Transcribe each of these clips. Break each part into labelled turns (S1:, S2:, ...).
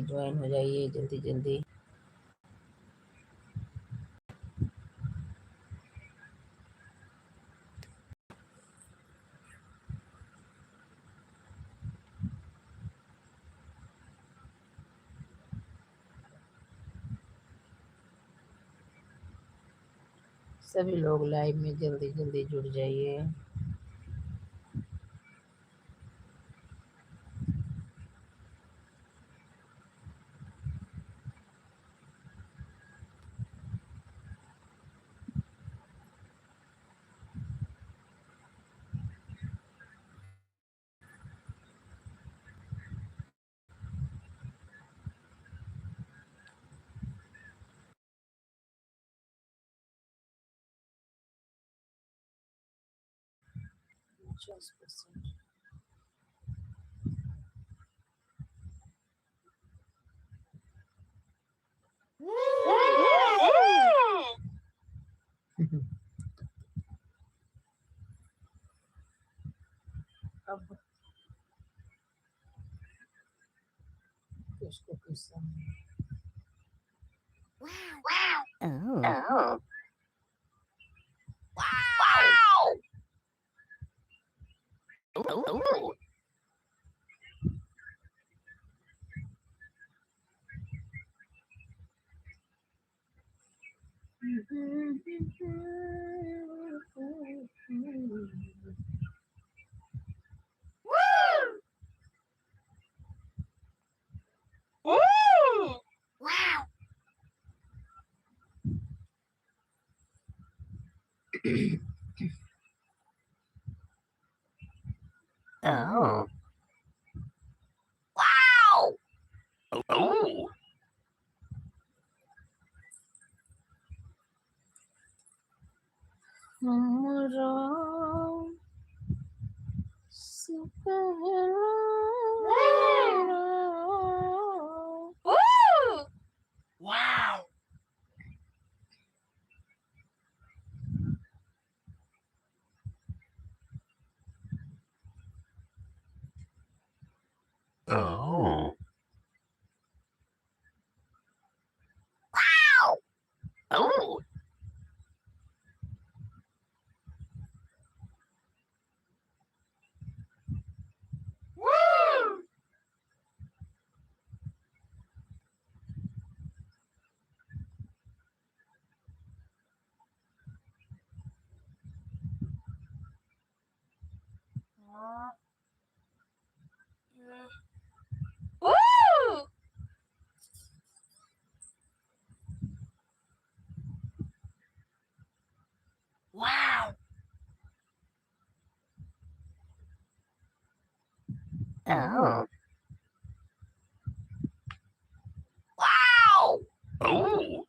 S1: Join हो जाइए जल्दी जल्दी। सभी लोग लाइव में जल्दी जल्दी जुड़ जाइए। अब किसको किस्सा
S2: Oh. Oh. Oh. Wow. Oh. Wow. Oh. Wow. Oh. Woo. Woo. Wow. Oh. Wow. Oh.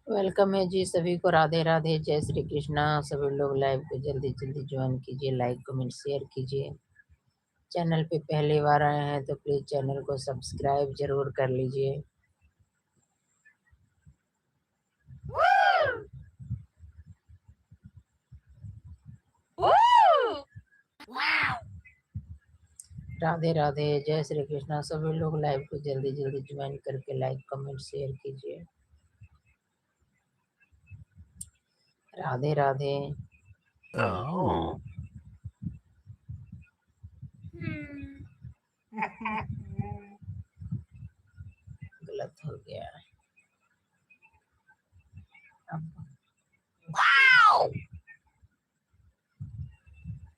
S1: Welcome है जी सभी को। राधे राधे, जय श्री कृष्णा। सभी लोग लाइव को जल्दी जल्दी ज्वाइन कीजिए, लाइक कमेंट शेयर कीजिए। चैनल पे पहली बार आए हैं तो प्लीज चैनल को सब्सक्राइब जरूर कर लीजिए।
S2: Woo. Woo. Wow.
S1: Radhe Radhe, जय श्री कृष्णा। सभी लोग लाइव को जल्दी जल्दी ज्वाइन करके लाइक कमेंट शेयर कीजिए। राधे राधे।
S2: Oh.
S1: गलत हो गया।
S2: Wow.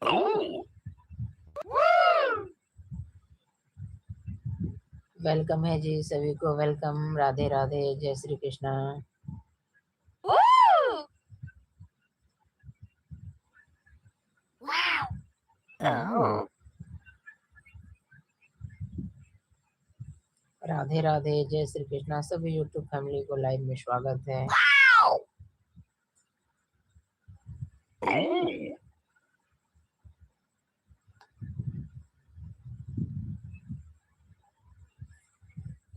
S2: Oh. Woo.
S1: वेलकम है जी सभी को, वेलकम। राधे राधे, जय Shri Krishna.
S2: Woo. Wow. Oh.
S1: Radhe Radhe, जय श्री कृष्णा। सभी यूट्यूब फैमिली को लाइव में स्वागत है।
S2: Wow. Oh.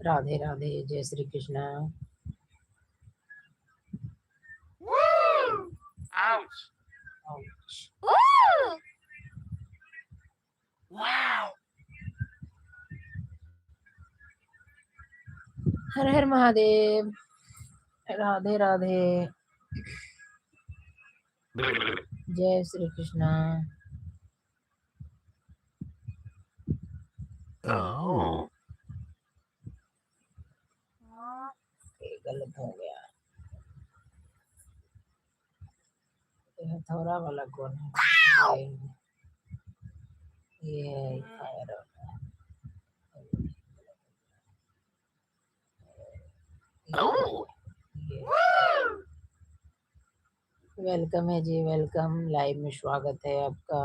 S1: राधे राधे, जय Shri Krishna.
S2: Woo. Ouch.
S1: Ouch.
S2: Woo.
S1: हर हर महादेव। राधे राधे। जय श्री कृष्णा।
S2: Oh.
S1: ये गलत हो गया। ये हथौड़ा वाला कौन है? ये है फायर वाला।
S2: Oh.
S1: ये वेलकम है जी, वेलकम। लाइव में स्वागत है आपका।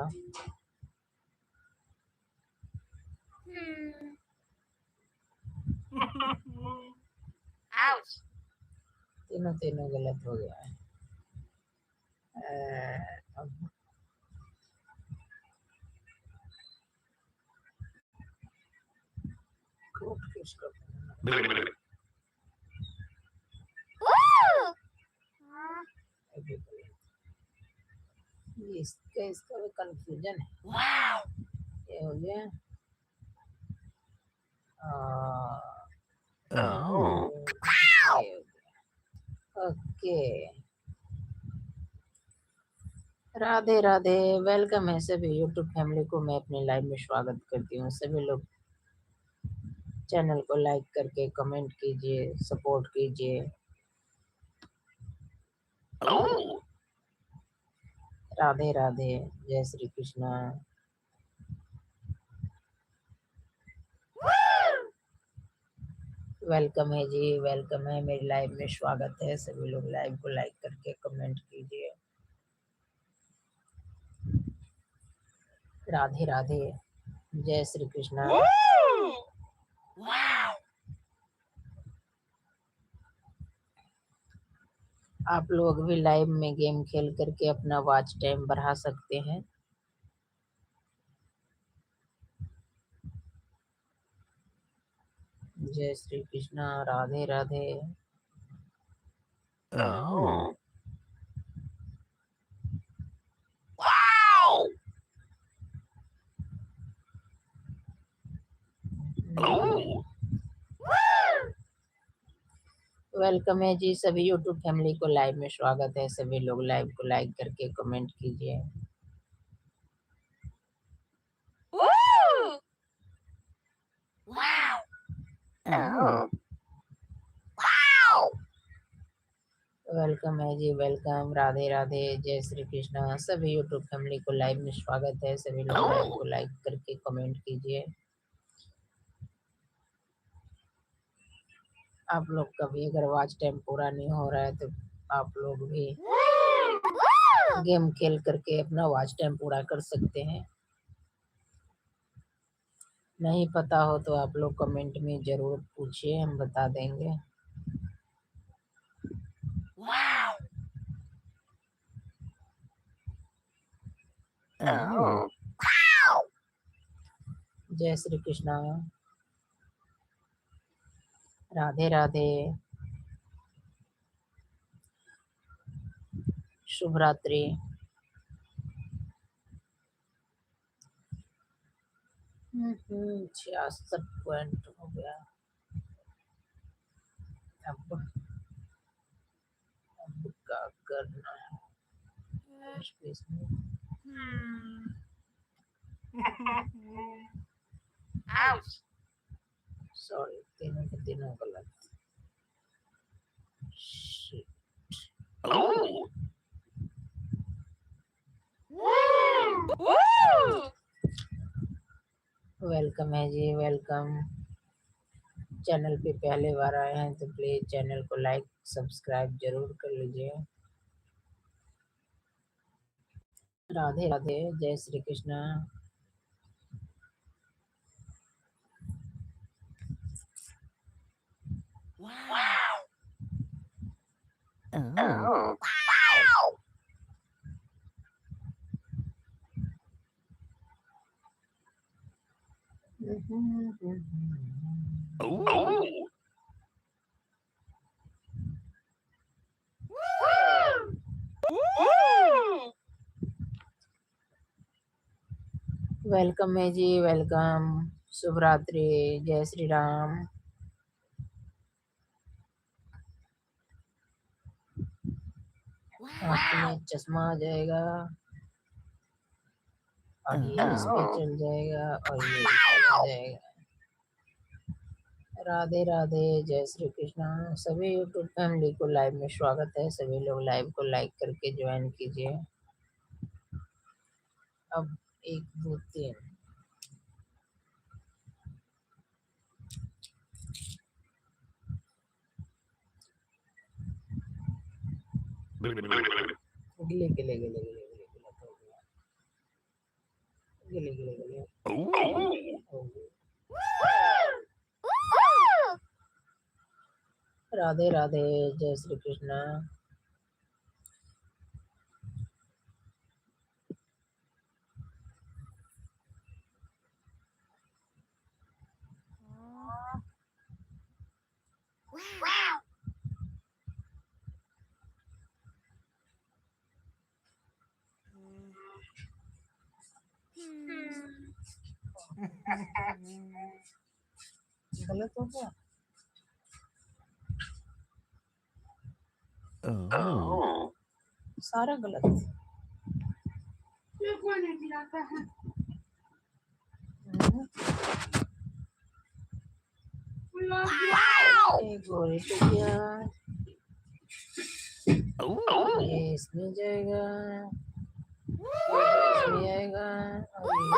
S2: Ouch.
S1: तीनों गलत हो गया है। अब कोट किसको करना है? अभी ये इसका भी कंफ्यूजन है।
S2: Wow.
S1: ये हो गया।
S2: Oh.
S1: ये हो गया। ओके। राधे राधे। वेलकम है सभी यूट्यूब फैमिली को। मैं अपने लाइव में स्वागत करती हूँ। सभी लोग चैनल को लाइक करके कमेंट कीजिए, सपोर्ट कीजिए।
S2: Oh.
S1: राधे राधे। जय श्री कृष्णा। वेलकम है जी, वेलकम है। मेरी लाइव में स्वागत है। सभी लोग लाइव को लाइक करके कमेंट कीजिए। राधे राधे। जय श्री कृष्णा।
S2: Wow.
S1: आप लोग भी लाइव में गेम खेल करके अपना वॉच टाइम बढ़ा सकते हैं। जय Shri Krishna. Radhe Radhe.
S2: Oh. Wow. Oh.
S1: Welcome है जी, सभी यूट्यूब फैमिली को लाइव में स्वागत है। सभी लोग लाइव को लाइक करके कमेंट कीजिए।
S2: Wow. Oh. Wow.
S1: वेलकम है जी, वेलकम। राधे राधे। जय श्री कृष्णा। सभी यूट्यूब फैमिली को लाइव में स्वागत है। सभी लोग लाइव को लाइक करके कमेंट कीजिए। आप लोग का भी अगर वॉच टाइम पूरा नहीं हो रहा है तो आप लोग भी गेम खेल करके अपना वॉच टाइम पूरा कर सकते हैं। नहीं पता हो तो आप लोग कमेंट में जरूर पूछिए, हम बता देंगे।
S2: Wow. Oh.
S1: जय श्री कृष्णा। राधे राधे। शुभ रात्रि। 66 पॉइंट हो गया। अब क्या करना है इसमें?
S2: Ouch.
S1: सॉरी, तीनों के तीनों गलत। Shit.
S2: Oh.
S1: वेलकम है जी, वेलकम। चैनल पे पहले बार आए हैं तो प्लीज चैनल को लाइक सब्सक्राइब जरूर कर लीजिए। राधे राधे। जय Shri Krishna.
S2: Wow. Oh. Wow. Oh.
S1: Welcome है जी, वेलकम। शुभ रात्रि। जय श्री राम। आँख में चश्मा आ जाएगा और ये इस पे
S2: Oh.
S1: चल जाएगा और ये इस पे आ जाएगा। राधे राधे, जय श्री कृष्णा। सभी यूट्यूब फैमिली को लाइव में स्वागत है। सभी लोग लाइव को लाइक करके ज्वाइन कीजिए। अब 1 2 3 गिले गिले गिले गिले गिले गिले गिले गिले गिले
S2: Oh.
S1: राधे राधे, जय श्री कृष्णा। गलत हो गया।
S2: Oh.
S1: सारा गलत।
S3: ये कोई नहीं गिराता है।
S1: एक गोरी टिकिया
S2: Oh.
S1: ये इसमें जाएगा, ये इसमें आएगा और ये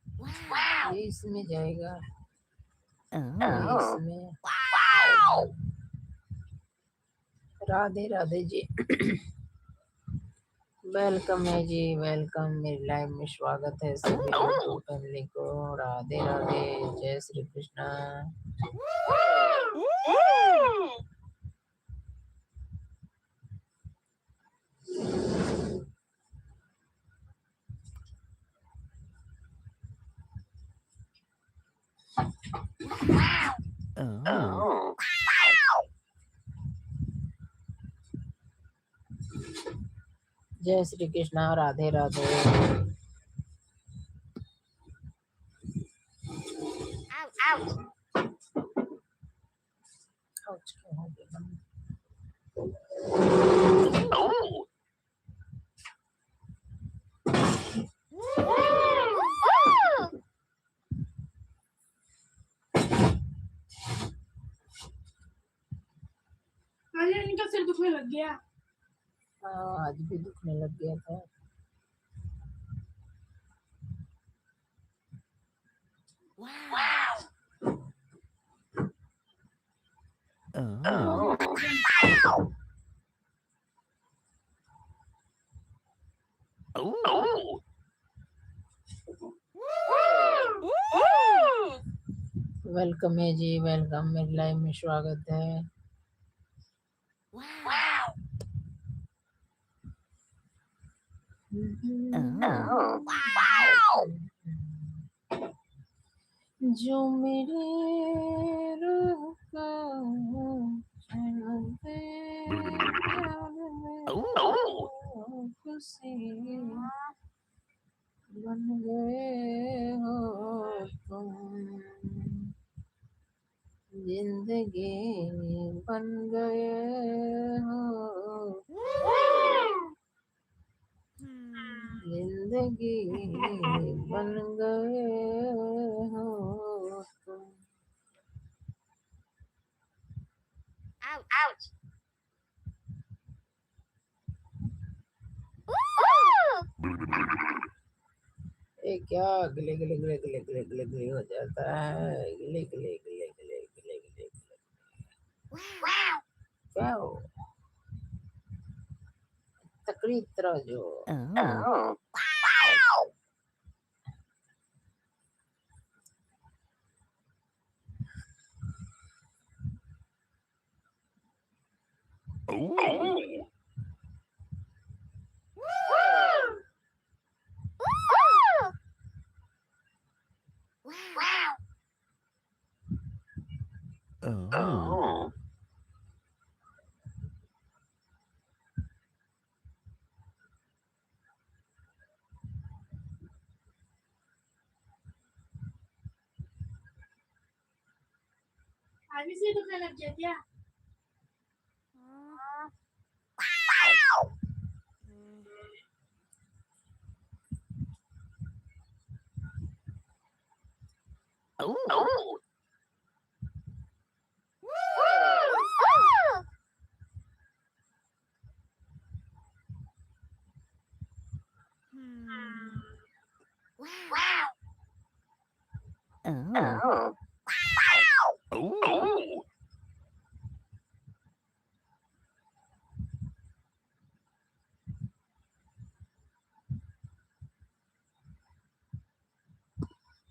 S1: इसमें जाएगा। ये इसमें जाएगा, ये इसमें। राधे राधे जी। वेलकम है जी, वेलकम। मेरे लाइव में स्वागत है सभी यूट्यूब फैमिली को। राधे राधे, जय श्री कृष्णा।
S2: Oh.
S1: जय श्री कृष्णा, राधे राधे। आउच, क्यों हो गया?
S2: Oh.
S3: अरे इनका सिर दुखने लग गया।
S1: हाँ, आज भी दुखने लग गया था।
S2: Oh. Oh.
S1: वेलकम है जी, वेलकम। मेरे लाइव में स्वागत है।
S2: Oh.
S1: जो मेरे रूह को चैनते
S2: Oh.
S1: खुशी बन गए हो तुम, जिंदगी बन गए हो, जिंदगी बन गए हो तुम। ये क्या गिले गिले गिले गिले गिले गिले गिले हो जाता है। गिले गिले गिले गिले गिले गिले गिले क्या हो तकड़ी तरह जो।
S2: Oh. Oh. Oh.
S3: अभी से दुखने लग गया क्या?
S2: Oh. Oh. Oh.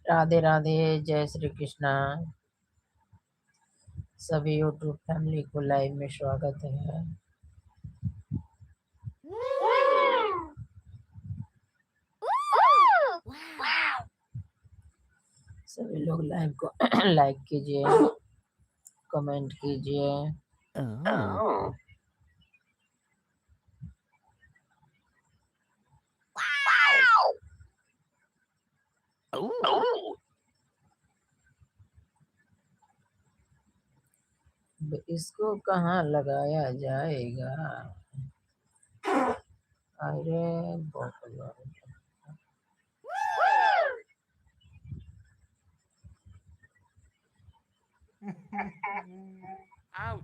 S1: Radhe Radhe, जय श्री कृष्णा। सभी यूट्यूब फैमिली को लाइव में स्वागत है। सभी लोग लाइव को लाइक कीजिए, कमेंट कीजिए।
S2: Oh. Oh.
S1: इसको कहाँ लगाया जाएगा? अरे बहुत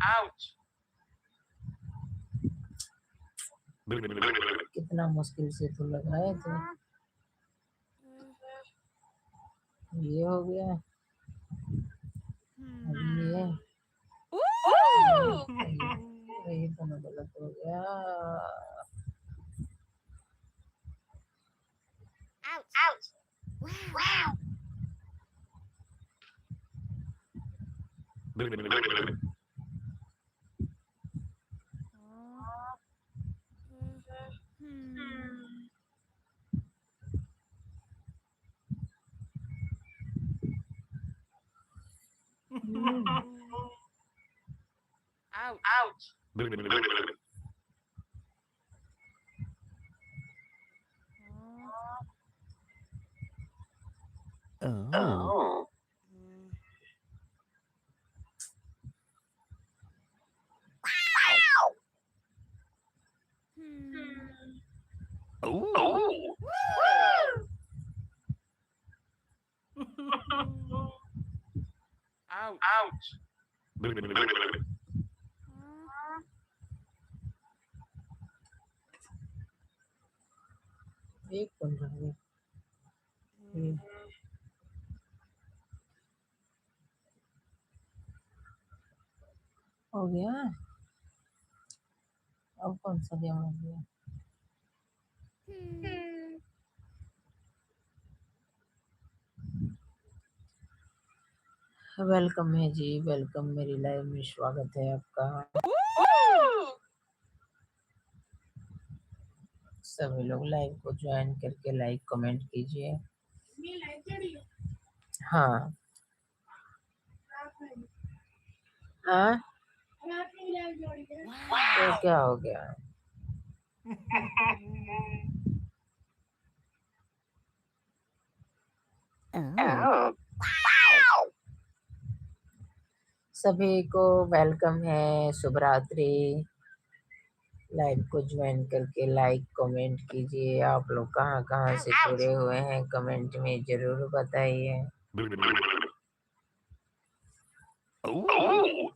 S3: Ouch.
S1: कितना मुश्किल से तो लगाए थे। ये हो गया, अभी ये यही तो मैं गलत हो गया।
S3: Ouch.
S2: Oh. Oh.
S3: Ouch.
S1: एक बन रहा है। हो गया, अब कौन सा गेम हो गया? वेलकम है जी, वेलकम। मेरी लाइव में स्वागत है आपका। सभी लोग लाइव को ज्वाइन करके लाइक कमेंट कीजिए।
S3: Me like it.
S1: हाँ हाँ,
S3: रात में लाइव जोड़ी है।
S1: तो क्या हो गया?
S2: Oh.
S1: सभी को वेलकम है, शुभ रात्रि। लाइव को ज्वाइन करके लाइक कमेंट कीजिए। आप लोग कहाँ कहाँ से जुड़े हुए हैं, कमेंट में जरूर बताइए।
S2: Oh.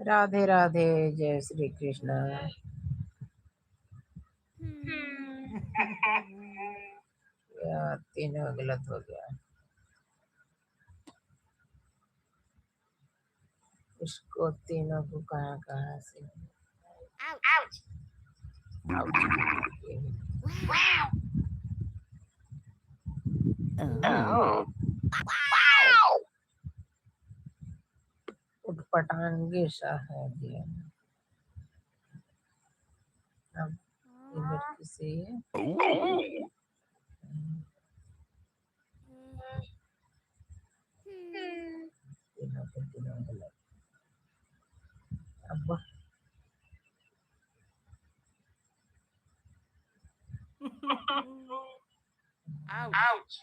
S1: राधे राधे, जय श्री कृष्ण। यार तीनों गलत हो गया। इसको तीनों को कहाँ कहाँ से
S2: Oh.
S1: उठपटांगे सा है ये। अब ये लड़की से ये
S2: Oh.
S1: तीनों के तीनों गलत। अब
S3: Ouch.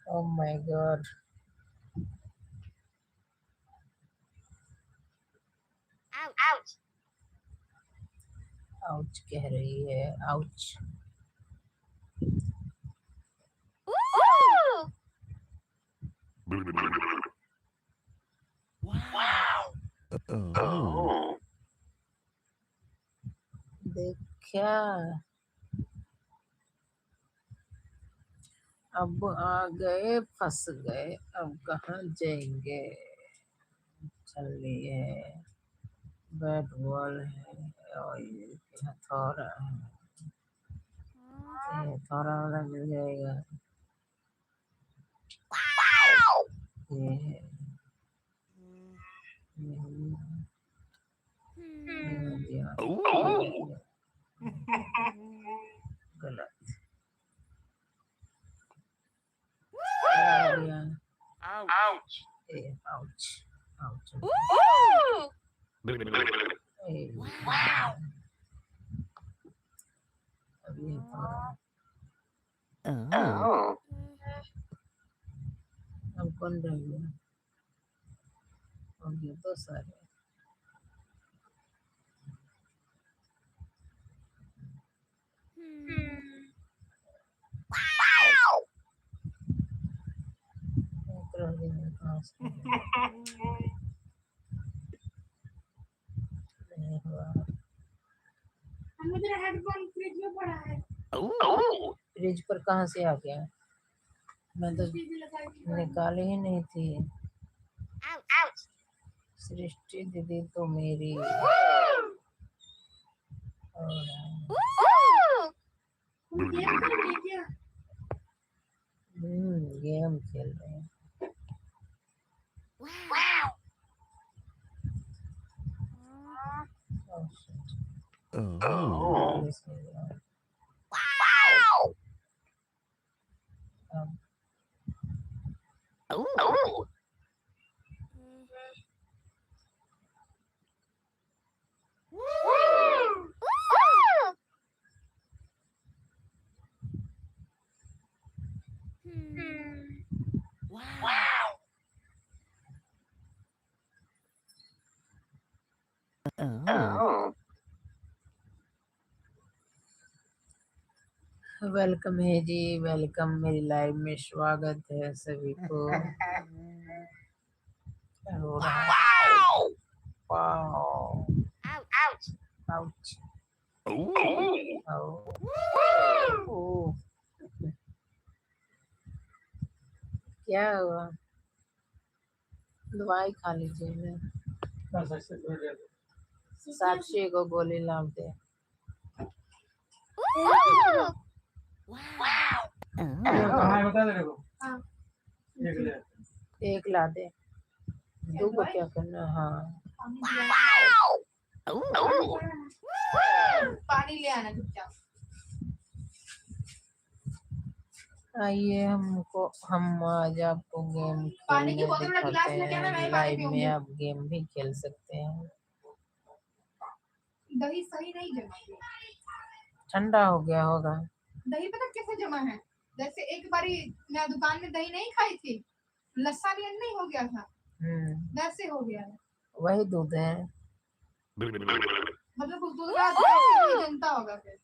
S1: Oh my god.
S3: Ouch.
S1: Ouch कह रही है, आउच।
S3: Wow.
S2: Oh.
S1: देखा, अब आ गए, फंस गए, अब कहाँ जाएंगे। चल रही है, बैट बॉल है और ये हथौड़ा है, ये हथौड़ा वाला मिल जाएगा। ये है, ये दिया,
S2: Oh.
S1: गलत दिया।
S3: Ouch.
S1: ए, आउच, आउच। ए, अब ये हथौड़ा।
S2: Oh.
S1: अब कौन रह गया? हो गया तो सारे। एक रह गया, कहाँ से? नहीं हुआ।
S3: मेरा हेडफोन फ्रिज में पड़ा है।
S2: Oh.
S1: फ्रिज पर कहाँ से आ गया? मैं तो निकाली ही नहीं थी।
S3: Ouch.
S1: सृष्टि दीदी तो मेरी गेम खेल रहे हैं।
S3: Wow.
S1: Oh, shit.
S2: Oh.
S1: Yes, yeah. अब
S2: Oh.
S3: Wow.
S2: Oh.
S1: वेलकम है जी, वेलकम। मेरी लाइव में स्वागत है सभी को। क्या हो रहा है? Wow,
S3: Ouch.
S1: Ouch,
S2: Oh.
S1: आओ, ओ, क्या हुआ? दवाई खा लीजिए ना। साक्षी को गोली लाभ दे।
S3: Wow.
S1: एक ला दे, दो को क्या करना? हाँ,
S2: Oh.
S3: पानी ले आना चुपचाप।
S1: आइए हम आज आपको गेम
S3: पानी की
S1: खेलने
S3: बोतल में गिलास
S1: दिखाते
S3: लेके आना, मैं
S1: हैं।
S3: ही पानी
S1: लाइव में
S3: पीऊंगी।
S1: आप गेम भी खेल सकते हैं।
S3: दही सही नहीं जमा है।
S1: ठंडा हो गया होगा।
S3: दही पता कैसे जमा है? जैसे एक बारी मैं दुकान में दही नहीं खाई थी, लस्सा नहीं हो गया था, वैसे हो गया है।
S1: वही दूध है।
S3: मतलब उस दूध का ऐसे जनता होगा फिर।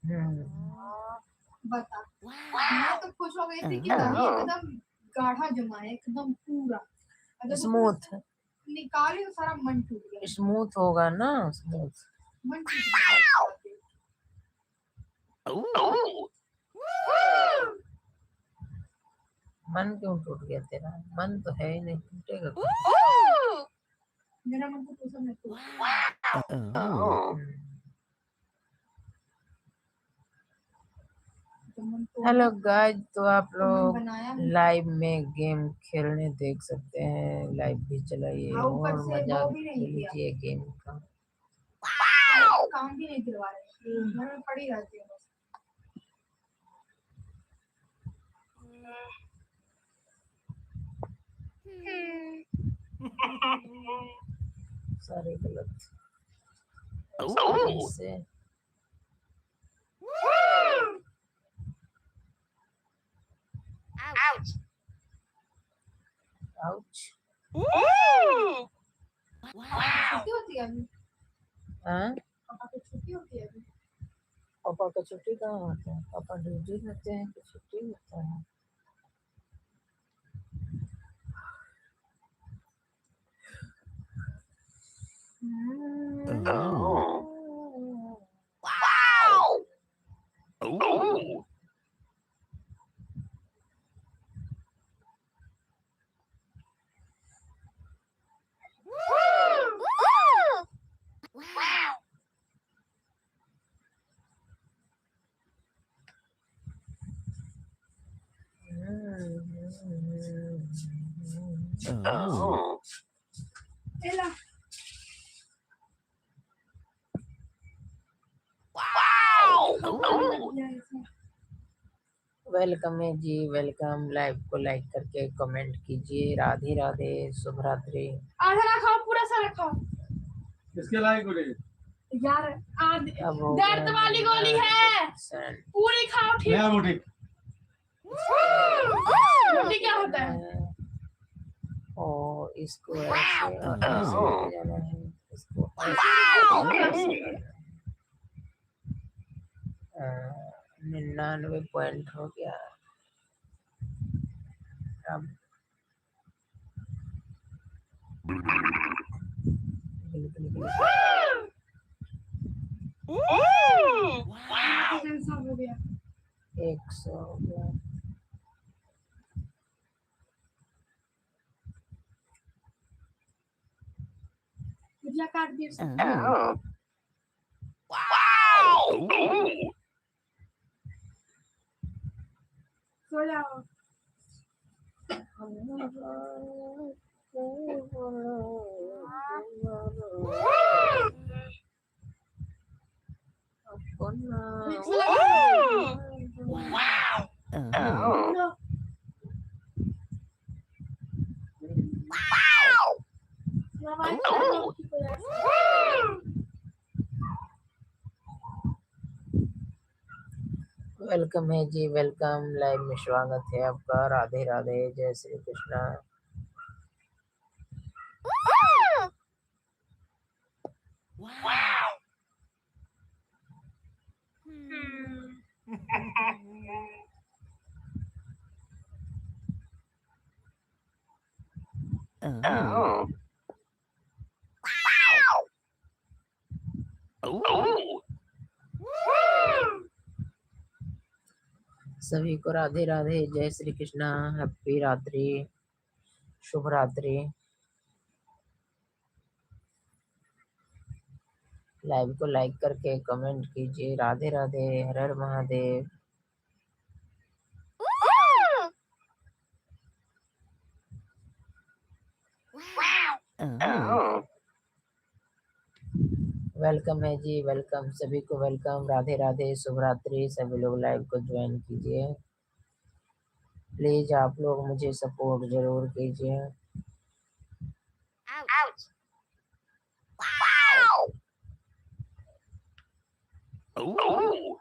S3: बता, मैं तो खुश हो गई थी कि दही एकदम गाढ़ा जमा है, एकदम पूरा। और जब
S1: स्मूथ
S3: निकाली तो सारा मन टूट गया।
S1: स्मूथ होगा ना, स्मूथ।
S3: मन टूट गया।
S2: Oh.
S1: मन क्यों टूट गया तेरा? मन तो है ही नहीं, टूटेगा क्यों?
S3: मेरा मन तो टूटा नहीं टूटा।
S2: Oh.
S1: हेलो गाइस, तो आप लोग
S3: बनाया
S1: लाइव में गेम खेलने देख सकते हैं। लाइव भी चलाइए
S3: ऊपर
S1: और
S3: से
S1: मजा
S3: वो भी नहीं किया।
S1: लीजिए गेम का।
S3: काम भी नहीं दिलवा रहे। घर में पड़ी रहती है बस।
S1: सारे गलत
S2: Oh.
S1: से
S2: Ouch.
S1: आउच।
S3: छुट्टी होती है अभी,
S1: हाँ,
S3: पापा की छुट्टी होती है अभी।
S1: पापा का छुट्टी कहाँ होता है? पापा ड्यूटी करते हैं कि छुट्टी होता है?
S2: Oh. Wow. Oh. Wow. Oh.
S3: एला
S2: Wow. Oh.
S1: वेलकम है जी, वेलकम। लाइव को लाइक करके कमेंट कीजिए। राधे राधे, शुभ रात्रि।
S3: आधा ना खाओ, पूरा सारा खाओ
S4: किसके लायक बोले?
S3: यार।
S1: अब हो
S3: दर्द
S1: गया
S3: वाली गोली है,
S1: 99%।
S3: पूरी खाओ ठीक।
S4: नया मोटी
S3: रोटी क्या होता है?
S1: ओ इसको ऐसे और ऐसे
S2: Oh.
S1: ले जाना है, इसको
S2: Wow.
S1: ऐसे करना है। 99 पॉइंट हो गया। अब
S2: Wow.
S3: कैंसर हो गया।
S1: 100 हो गया।
S3: भुजिया काट दिए।
S2: Oh. Wow. Oh.
S3: सो जाओ। विक्स लगा।
S2: Wow. Oh.
S3: लो। दवाई खा लो,
S2: Oh.
S3: ठीक हो जाएगा।
S1: वेलकम है जी, वेलकम। लाइव में स्वागत है आपका। राधे राधे, जय Shri Krishna.
S2: Wow. Oh. Wow. Oh.
S1: सभी को राधे राधे, जय श्री कृष्णा। हैप्पी रात्रि, शुभ रात्रि। लाइव को लाइक करके कमेंट कीजिए। राधे राधे, हर हर महादेव।
S2: Oh.
S1: वेलकम है जी, वेलकम। सभी को वेलकम। राधे राधे, शुभ रात्रि। सभी लोग लाइव को ज्वाइन कीजिए प्लीज। आप लोग मुझे सपोर्ट जरूर कीजिए।
S2: Ouch. Wow. Oh.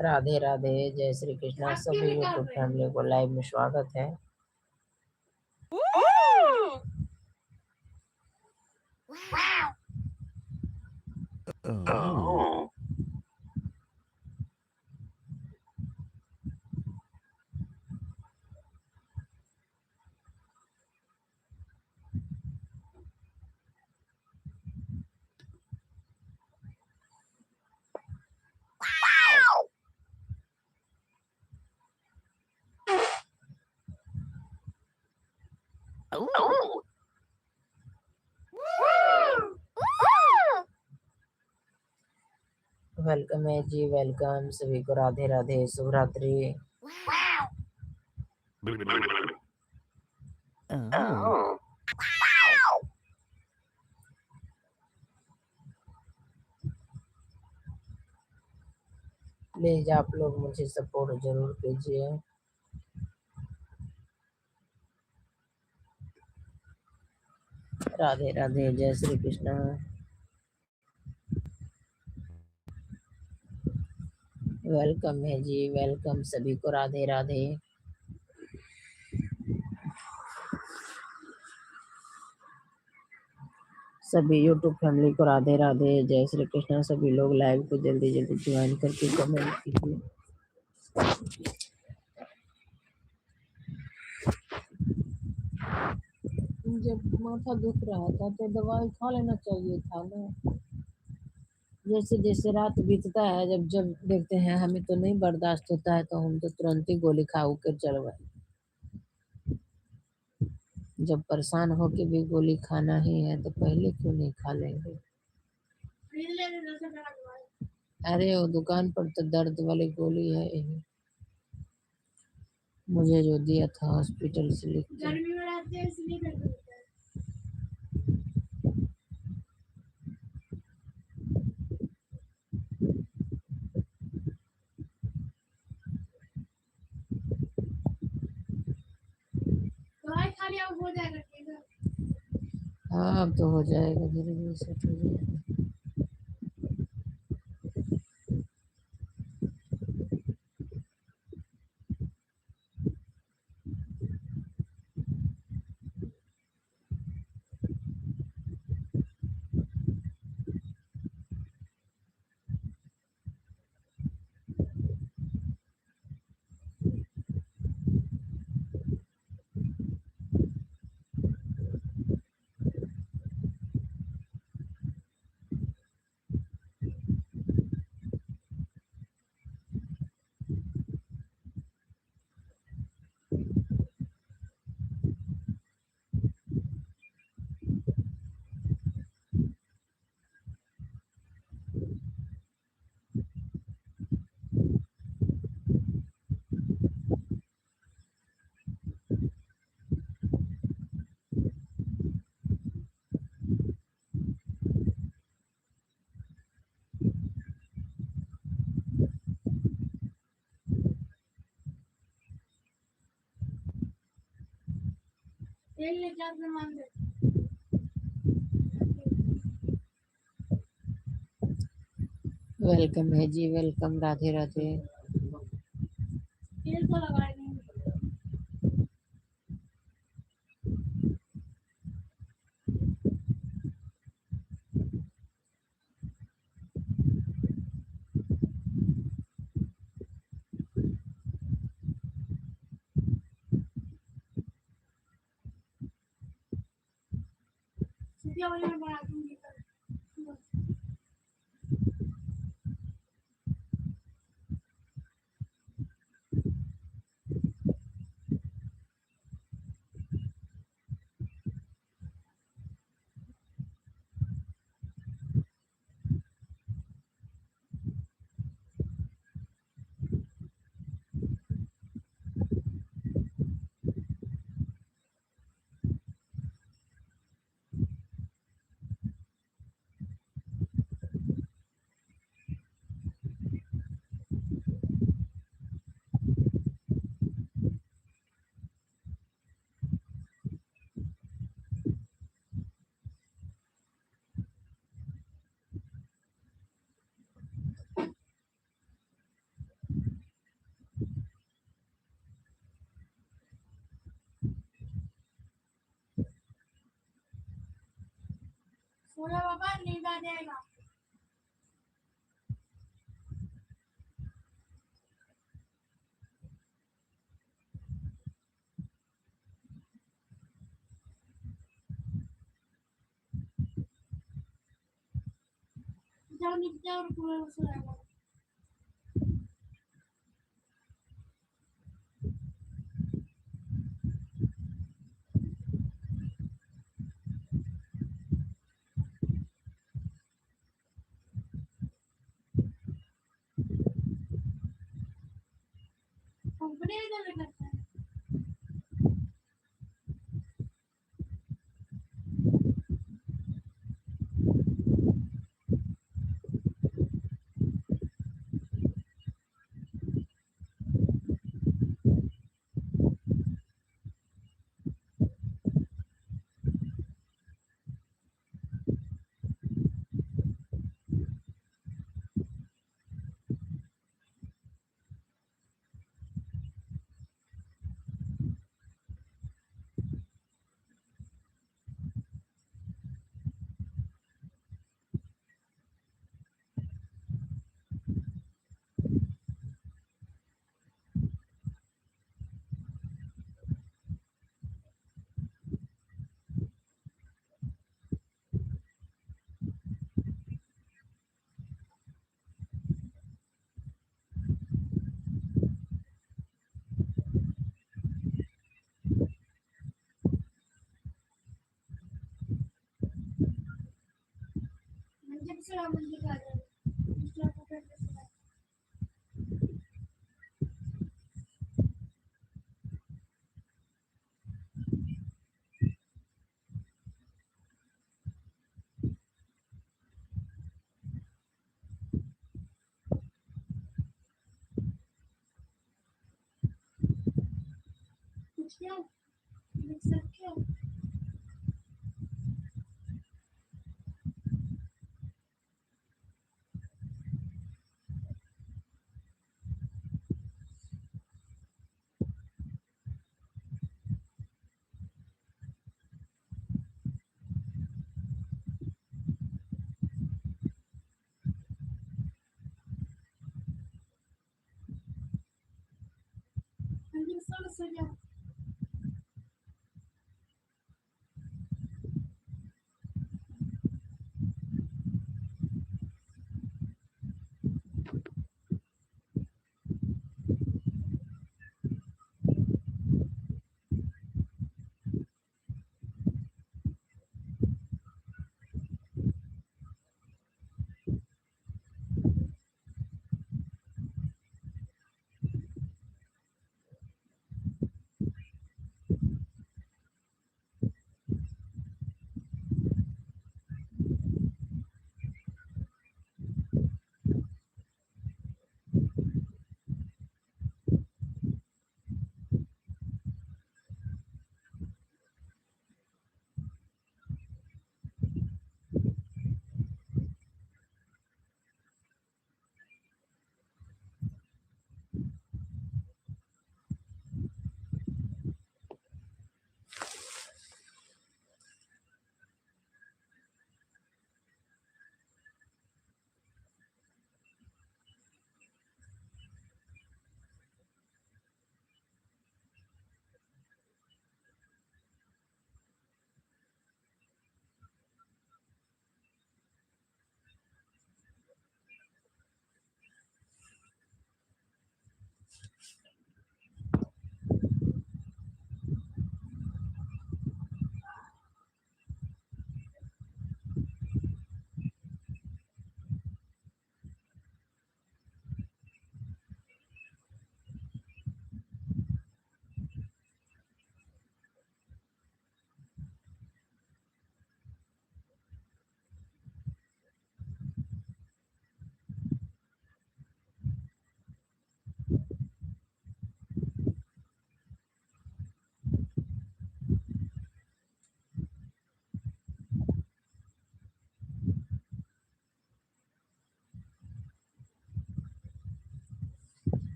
S1: Radhe Radhe, जय श्री कृष्णा। सभी यूट्यूब फैमिली को लाइव में स्वागत है।
S2: Wow. Oh. Oh.
S1: वेलकम है जी, वेलकम। सभी को राधे राधे, शुभ रात्रि।
S2: Wow. Oh.
S1: प्लीज आप लोग मुझे सपोर्ट जरूर कीजिए। राधे राधे, जय श्री कृष्ण। वेलकम है जी, वेलकम सभी को, राधे राधे। सभी यूट्यूब फैमिली को राधे राधे, जय श्री कृष्ण। सभी लोग लाइव को जल्दी जल्दी ज्वाइन करके कमेंट कीजिए। जब माथा दुख रहा था तो दवाई खा लेना चाहिए था ना। जैसे जैसे रात बीतता है, जब जब देखते हैं हमें तो नहीं बर्दाश्त होता है, तो हम तो तुरंत ही गोली खा कर चल गए। जब परेशान होके भी गोली खाना ही है तो पहले क्यों नहीं खा लेंगे। अरे वो दुकान पर तो दर्द वाली गोली है यही, मुझे जो दिया था हॉस्पिटल से लिख के। गर्मी में रहते हैं इसलिए दर्द होता है। दवाई खा लिया हो जाएगा ठीक है। हाँ अब तो हो जाएगा, धीरे धीरे सेट हो जाएगा। वेलकम है जी, वेलकम, राधे राधे। तेल तो लगाए नहीं। सोना बाबा नींद आ जाएगा। जाओ नीचे जाओ, कूलर सो जाएगा। कंपनी में जाने लगता है।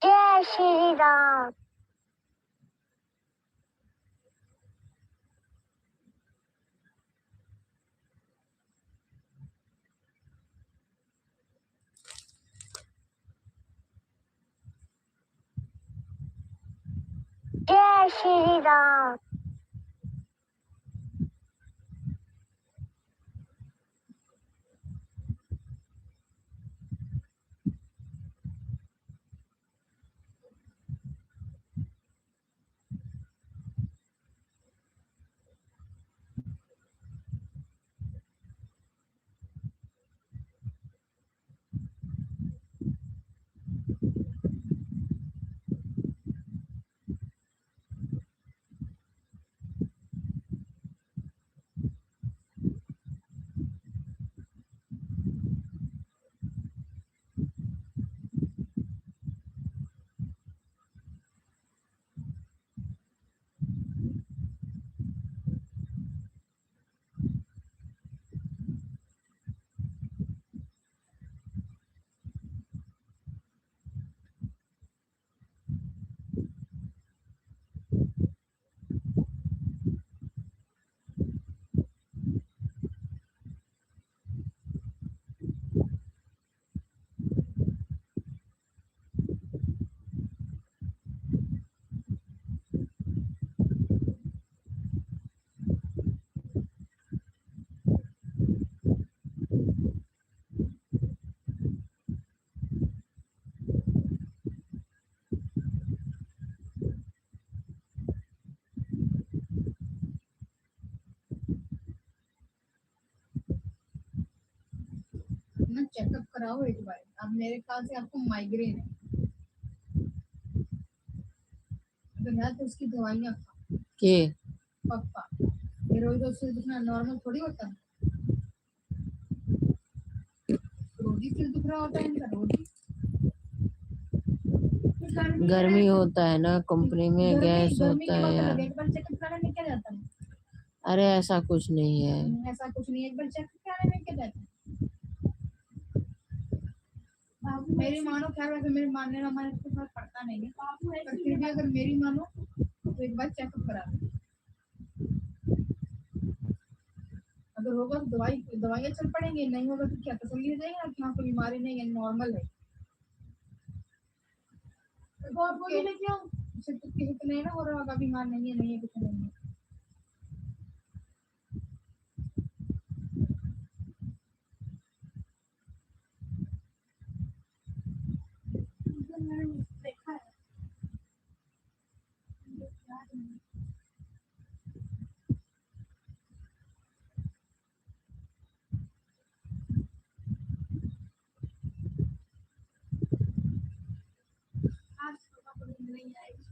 S2: जय श्री राम। जय श्री राम।
S3: चेकअप कराओ एक बार। अब मेरे ख्याल से आपको माइग्रेन है, अगर है तो उसकी दवाइयाँ खाओ।
S1: के
S3: पक्का, ये रोज रोज सिर दुखना नॉर्मल थोड़ी होता है। रोज ही सिर दुख रहा होता है इनका, रोज ही।
S1: गर्मी होता है ना, कंपनी में गैस
S3: गर्मी
S1: होता
S3: की
S1: है
S3: बात अलग
S1: यार।
S3: है, एक बार चेकअप कराने में क्या जाता है?
S1: अरे ऐसा कुछ नहीं है।
S3: ऐसा कुछ नहीं है, एक बार चेकअप कराने में क्या जाता है? मेरी मानो, खैर वैसे मेरे मानने में हमारे इसके साथ पड़ता नहीं है, पर फिर भी अगर मेरी मानो तो एक बार चेकअप करा लो। अगर होगा तो दवाइयाँ चल पड़ेंगे, नहीं होगा तो क्या तसल्ली हो जाएगी कि हाँ कोई बीमारी नहीं है, नॉर्मल है। तो आपको ये लेके आओ, किसी को नहीं ना हो रहा होगा बीमार, नहीं है कुछ नहीं है। मैंने देखा है। आज तो नहीं आएगी।